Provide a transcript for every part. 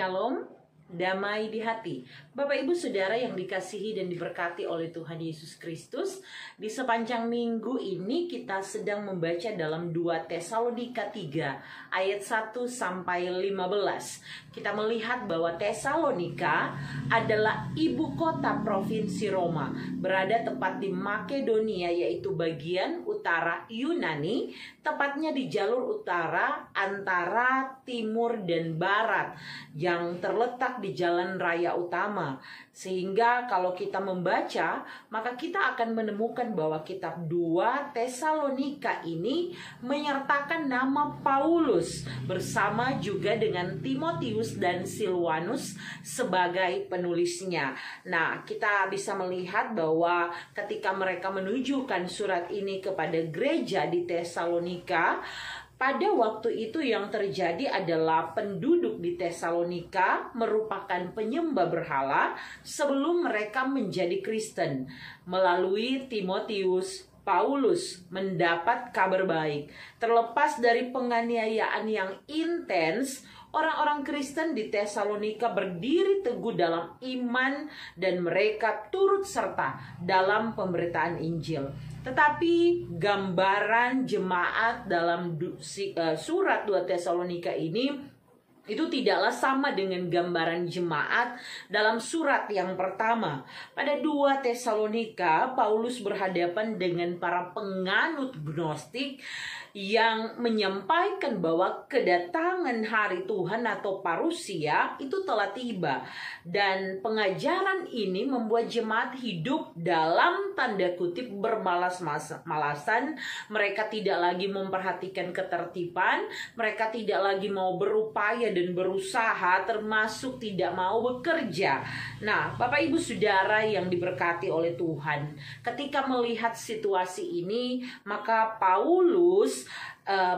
Shalom, damai di hati. Bapak Ibu Saudara yang dikasihi dan diberkati oleh Tuhan Yesus Kristus, di sepanjang minggu ini kita sedang membaca dalam 2 Tesalonika 3 ayat 1 sampai 15. Kita melihat bahwa Tesalonika adalah ibu kota provinsi Roma, berada tepat di Makedonia, yaitu bagian utara Yunani, tepatnya di jalur utara antara timur dan barat yang terletak di jalan raya utama. Sehingga kalau kita membaca, maka kita akan menemukan bahwa kitab 2 Tesalonika ini menyertakan nama Paulus bersama juga dengan Timotius dan Silwanus sebagai penulisnya. Nah, kita bisa melihat bahwa ketika mereka menunjukkan surat ini kepada gereja di Tesalonika, pada waktu itu yang terjadi adalah penduduk di Tesalonika merupakan penyembah berhala sebelum mereka menjadi Kristen. Melalui Timotius, Paulus mendapat kabar baik. Terlepas dari penganiayaan yang intens, orang-orang Kristen di Tesalonika berdiri teguh dalam iman dan mereka turut serta dalam pemberitaan Injil. Tetapi gambaran jemaat dalam surat 2 Tesalonika ini itu tidaklah sama dengan gambaran jemaat dalam surat yang pertama. Pada 2 Tesalonika, Paulus berhadapan dengan para penganut Gnostik yang menyampaikan bahwa kedatangan hari Tuhan atau parusia itu telah tiba. Dan pengajaran ini membuat jemaat hidup dalam tanda kutip bermalas-malasan. Mereka tidak lagi memperhatikan ketertiban, mereka tidak lagi mau berupaya dan berusaha, termasuk tidak mau bekerja. Nah, Bapak Ibu Saudara yang diberkati oleh Tuhan, ketika melihat situasi ini, maka Paulus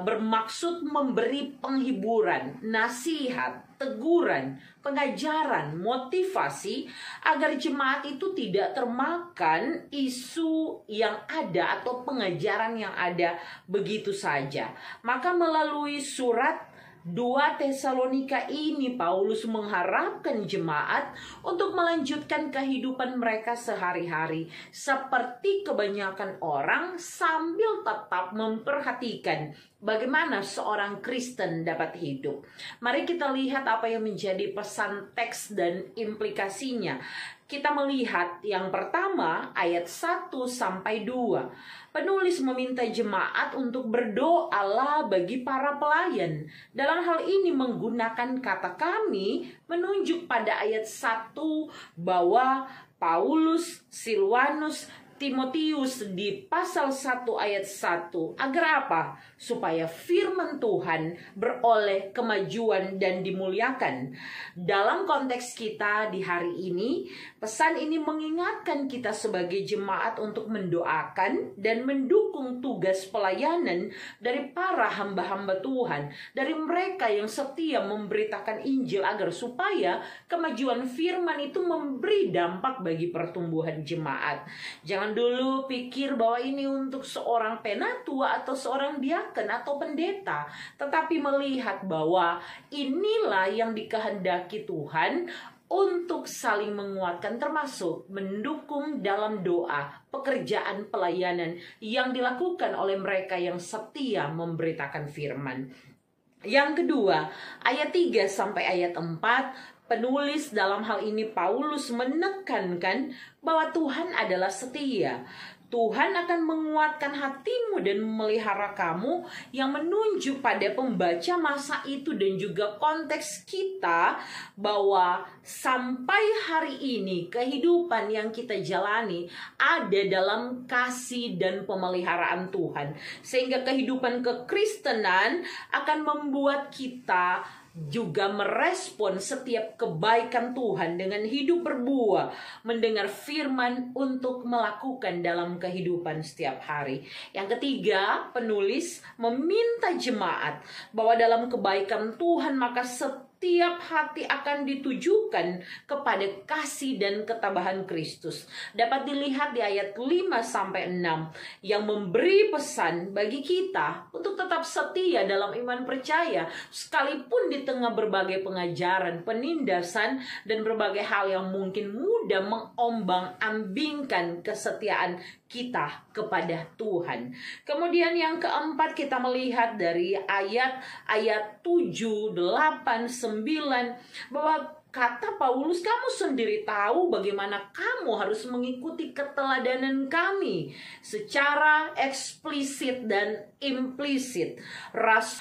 bermaksud memberi penghiburan, nasihat, teguran, pengajaran, motivasi agar jemaat itu tidak termakan isu yang ada atau pengajaran yang ada begitu saja. Maka melalui surat 2 Tesalonika ini Paulus mengharapkan jemaat untuk melanjutkan kehidupan mereka sehari-hari seperti kebanyakan orang sambil tetap memperhatikan bagaimana seorang Kristen dapat hidup. Mari kita lihat apa yang menjadi pesan teks dan implikasinya. Kita melihat yang pertama ayat 1 sampai 2. Penulis meminta jemaat untuk berdoalah bagi para pelayan. Dalam hal ini menggunakan kata kami menunjuk pada ayat 1 bahwa Paulus, Silwanus, Timotius di pasal 1 ayat 1. Agar apa? Supaya firman Tuhan beroleh kemajuan dan dimuliakan. Dalam konteks kita di hari ini, pesan ini mengingatkan kita sebagai jemaat untuk mendoakan dan mendukung tugas pelayanan dari para hamba-hamba Tuhan, dari mereka yang setia memberitakan Injil agar supaya kemajuan firman itu memberi dampak bagi pertumbuhan jemaat. Jangan dulu pikir bahwa ini untuk seorang penatua atau seorang diaken atau pendeta, tetapi melihat bahwa inilah yang dikehendaki Tuhan untuk saling menguatkan, termasuk mendukung dalam doa pekerjaan pelayanan yang dilakukan oleh mereka yang setia memberitakan firman. Yang kedua, ayat 3 sampai ayat 4, penulis dalam hal ini Paulus menekankan bahwa Tuhan adalah setia. Tuhan akan menguatkan hatimu dan memelihara kamu, yang menunjuk pada pembaca masa itu dan juga konteks kita bahwa sampai hari ini kehidupan yang kita jalani ada dalam kasih dan pemeliharaan Tuhan. Sehingga kehidupan kekristenan akan membuat kita juga merespon setiap kebaikan Tuhan dengan hidup berbuah, mendengar firman untuk melakukan dalam kehidupan setiap hari. Yang ketiga, penulis meminta jemaat bahwa dalam kebaikan Tuhan maka setiap hati akan ditujukan kepada kasih dan ketabahan Kristus. Dapat dilihat di ayat 5-6 yang memberi pesan bagi kita untuk tetap setia dalam iman percaya sekalipun di di tengah berbagai pengajaran, penindasan, dan berbagai hal yang mungkin mudah mengombang-ambingkan kesetiaan kita kepada Tuhan. Kemudian yang keempat, kita melihat dari ayat 7, 8, 9 bahwa kata Paulus, kamu sendiri tahu bagaimana kamu harus mengikuti keteladanan kami secara eksplisit dan implisit.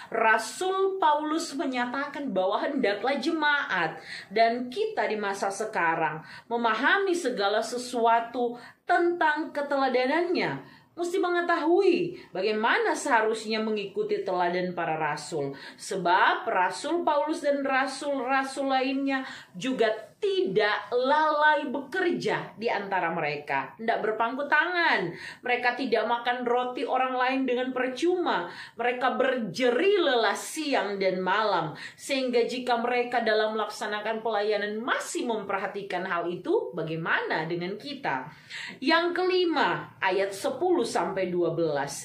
Rasul Paulus menyatakan bahwa hendaklah jemaat dan kita di masa sekarang memahami segala sesuatu tentang keteladanannya. Mesti mengetahui bagaimana seharusnya mengikuti teladan para rasul. Sebab Rasul Paulus dan rasul-rasul lainnya juga tidak lalai bekerja di antara mereka. Tidak berpangku tangan. Mereka tidak makan roti orang lain dengan percuma. Mereka berjeri lelah siang dan malam. Sehingga jika mereka dalam melaksanakan pelayanan masih memperhatikan hal itu, bagaimana dengan kita? Yang kelima, ayat 10-12.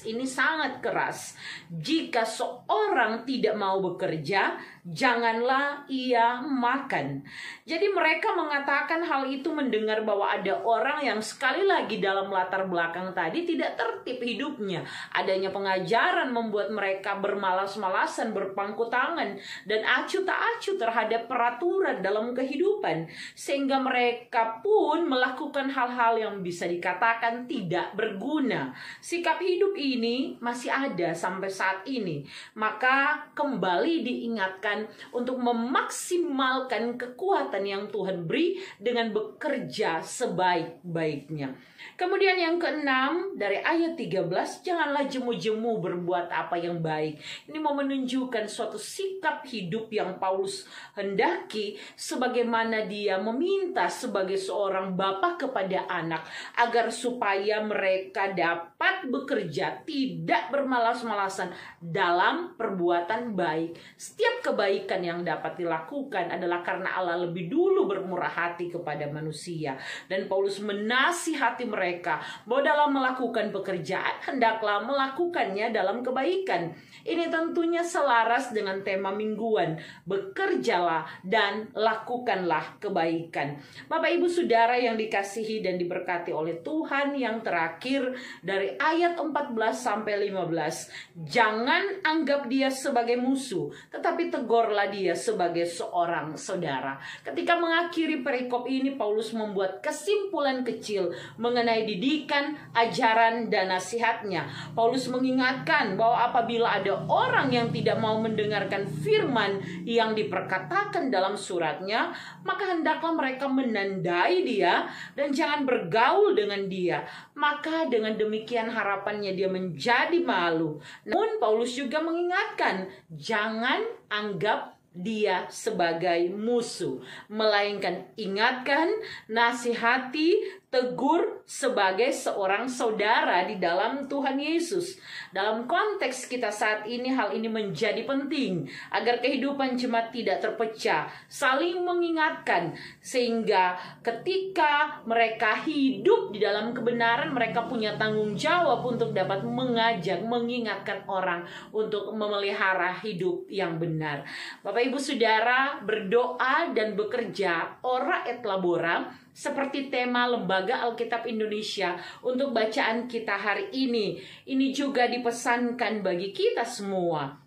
Ini sangat keras. Jika seorang tidak mau bekerja, janganlah ia makan. Jadi mereka mengatakan hal itu mendengar bahwa ada orang yang sekali lagi dalam latar belakang tadi tidak tertib hidupnya. Adanya pengajaran membuat mereka bermalas-malasan, berpangku tangan, dan acuh tak acuh terhadap peraturan dalam kehidupan. Sehingga mereka pun melakukan hal-hal yang bisa dikatakan tidak berguna. Sikap hidup ini masih ada sampai saat ini. Maka kembali diingatkan untuk memaksimalkan kekuatan yang Tuhan beri dengan bekerja sebaik-baiknya. Kemudian yang keenam, dari ayat 13, janganlah jemu-jemu berbuat apa yang baik. Ini mau menunjukkan suatu sikap hidup yang Paulus hendaki, sebagaimana dia meminta sebagai seorang bapa kepada anak, agar supaya mereka dapat bekerja tidak bermalas-malasan dalam perbuatan baik. Setiap kebaikan yang dapat dilakukan adalah karena Allah lebih dulu bermurah hati kepada manusia. Dan Paulus menasihati mereka bahwa dalam melakukan pekerjaan hendaklah melakukannya dalam kebaikan. Ini tentunya selaras dengan tema mingguan, bekerjalah dan lakukanlah kebaikan. Bapak Ibu Saudara yang dikasihi dan diberkati oleh Tuhan, yang terakhir dari ayat 14-15, jangan anggap dia sebagai musuh, tetapi tegurlah dia sebagai seorang saudara. Ketika mengakhiri perikop ini, Paulus membuat kesimpulan kecil mengenai didikan, ajaran, dan nasihatnya. Paulus mengingatkan bahwa apabila ada orang yang tidak mau mendengarkan firman yang diperkatakan dalam suratnya, maka hendaklah mereka menandai dia dan jangan bergaul dengan dia. Maka dengan demikian harapannya dia menjadi malu. Namun Paulus juga mengingatkan, jangan anggap dia sebagai musuh, melainkan ingatkan, nasihati, tegur sebagai seorang saudara di dalam Tuhan Yesus. Dalam konteks kita saat ini, hal ini menjadi penting agar kehidupan jemaat tidak terpecah, saling mengingatkan, sehingga ketika mereka hidup di dalam kebenaran, mereka punya tanggung jawab untuk dapat mengajak, mengingatkan orang untuk memelihara hidup yang benar. Bapak Ibu Saudara, berdoa dan bekerja ora et labora seperti tema Lembaga Alkitab Indonesia untuk bacaan kita hari ini. Ini juga dipesankan bagi kita semua.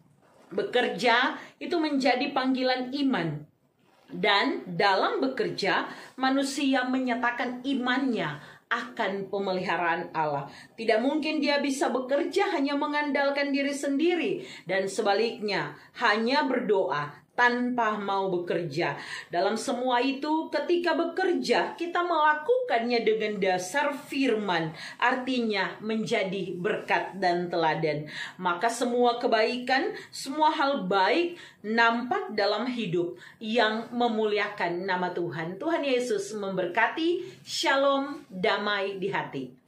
Bekerja itu menjadi panggilan iman. Dan dalam bekerja, manusia menyatakan imannya akan pemeliharaan Allah. Tidak mungkin dia bisa bekerja hanya mengandalkan diri sendiri, dan sebaliknya hanya berdoa tanpa mau bekerja. Dalam semua itu, ketika bekerja, kita melakukannya dengan dasar firman, artinya menjadi berkat dan teladan. Maka semua kebaikan, semua hal baik nampak dalam hidup yang memuliakan nama Tuhan. Tuhan Yesus memberkati. Shalom, damai di hati.